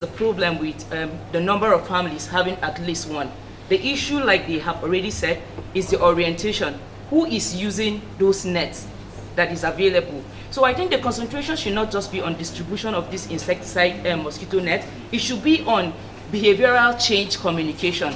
the problem with the number of families having at least one. The issue, like they have already said, is the orientation. Who is using those nets that is available? So I think the concentration should not just be on distribution of this insecticide mosquito net. It should be on behavioral change communication.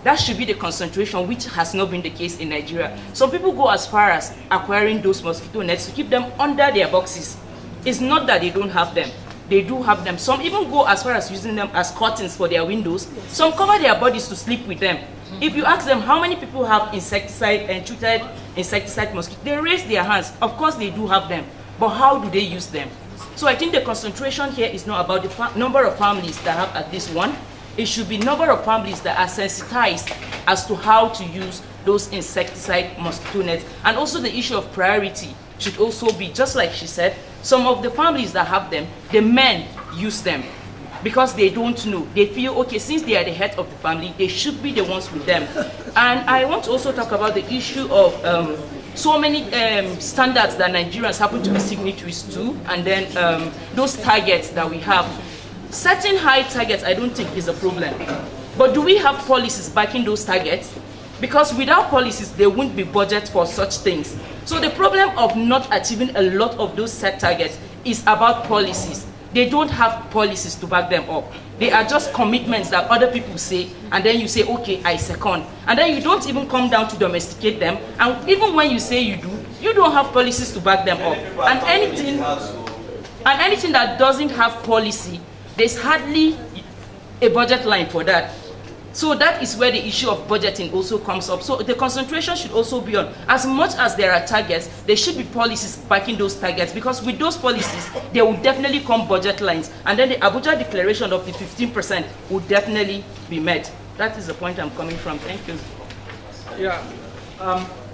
That should be the concentration, which has not been the case in Nigeria. Some people go as far as acquiring those mosquito nets to keep them under their boxes. It's not that they don't have them. They do have them. Some even go as far as using them as curtains for their windows. Some cover their bodies to sleep with them. If you ask them how many people have insecticide and treated insecticide mosquito, they raise their hands. Of course they do have them, but how do they use them? So I think the concentration here is not about the number of families that have at least one. It should be number of families that are sensitized as to how to use those insecticide mosquito nets. And also the issue of priority should also be, just like she said, some of the families that have them, the men use them because they don't know. They feel, okay, since they are the head of the family, they should be the ones with them. And I want to also talk about the issue of so many standards that Nigerians happen to be signatories to, and then those targets that we have. Setting high targets, I don't think is a problem. But do we have policies backing those targets? Because without policies, there won't be budget for such things. So the problem of not achieving a lot of those set targets is about policies. They don't have policies to back them up. They are just commitments that other people say, and then you say, okay, I second. And then you don't even come down to domesticate them. And even when you say you do, you don't have policies to back them up. And anything that doesn't have policy, there's hardly a budget line for that. So that is where the issue of budgeting also comes up. So the concentration should also be on, as much as there are targets, there should be policies backing those targets, because with those policies, there will definitely come budget lines. And then the Abuja declaration of the 15% will definitely be met. That is the point I'm coming from. Thank you. Yeah,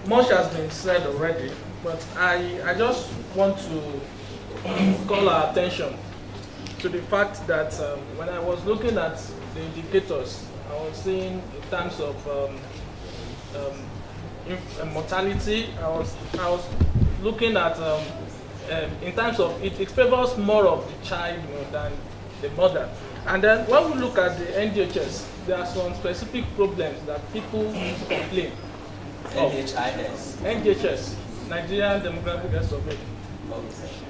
much has been said already, but I just want to call our attention to the fact that when I was looking at the indicators, I was seeing in terms of mortality. I was looking at in terms of it favors more of the child than the mother. And then when we look at the NDHS, there are some specific problems that people complain of. NDHS, Nigerian Demographic Survey.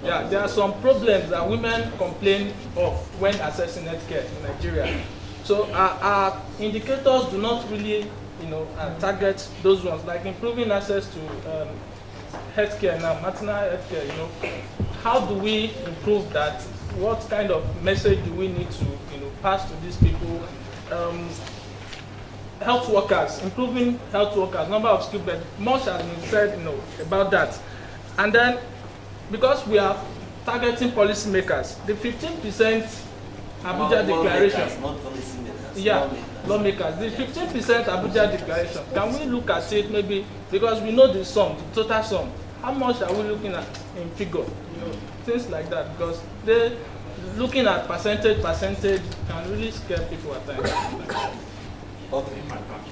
Yeah, there are some problems that women complain of when assessing healthcare in Nigeria. So our indicators do not really, target those ones, like improving access to healthcare now, maternal healthcare. How do we improve that? What kind of message do we need to, pass to these people? Health workers, improving health workers, number of skilled beds. Much has been said, about that. And then, because we are targeting policymakers, the 15% Abuja declaration. Not policymakers. Yeah, lawmakers. The 15% Abuja declaration. Can we look at it maybe, because we know the sum, the total sum. How much are we looking at in figure? Things like that. Because they looking at percentage can really scare people at times. Okay, my turn.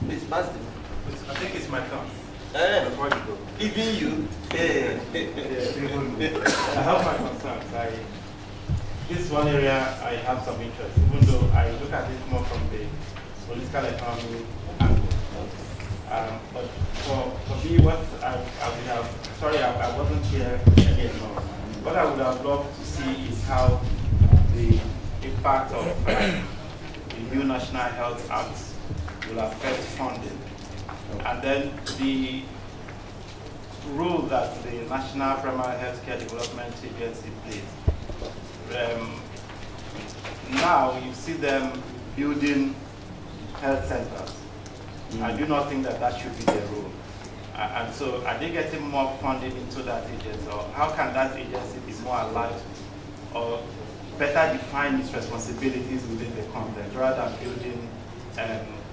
Please pass the. I think it's my turn. Before you go. Even you. I have my concerns. This is one area I have some interest, even though I look at it more from the political economy angle. But for me, what I would have, sorry, I wasn't here earlier on. What I would have loved to see is how the impact of the new National Health Act will affect funding. And then the role that the National Primary Healthcare Development Agency plays. Now you see them building health centers. I do not think that should be their role. And so are they getting more funding into that agency? Or how can that agency be more alive or better define its responsibilities within the context rather than building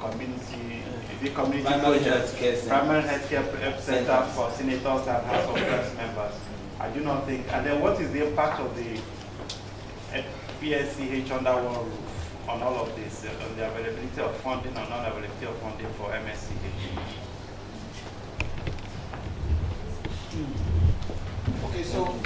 community primary projects, healthcare primary healthcare center for senators and House of Reps members? I do not think. And then what is the impact of the PSCH under one roof on all of this, on the availability of funding or non-availability of funding for MNCH? Okay, so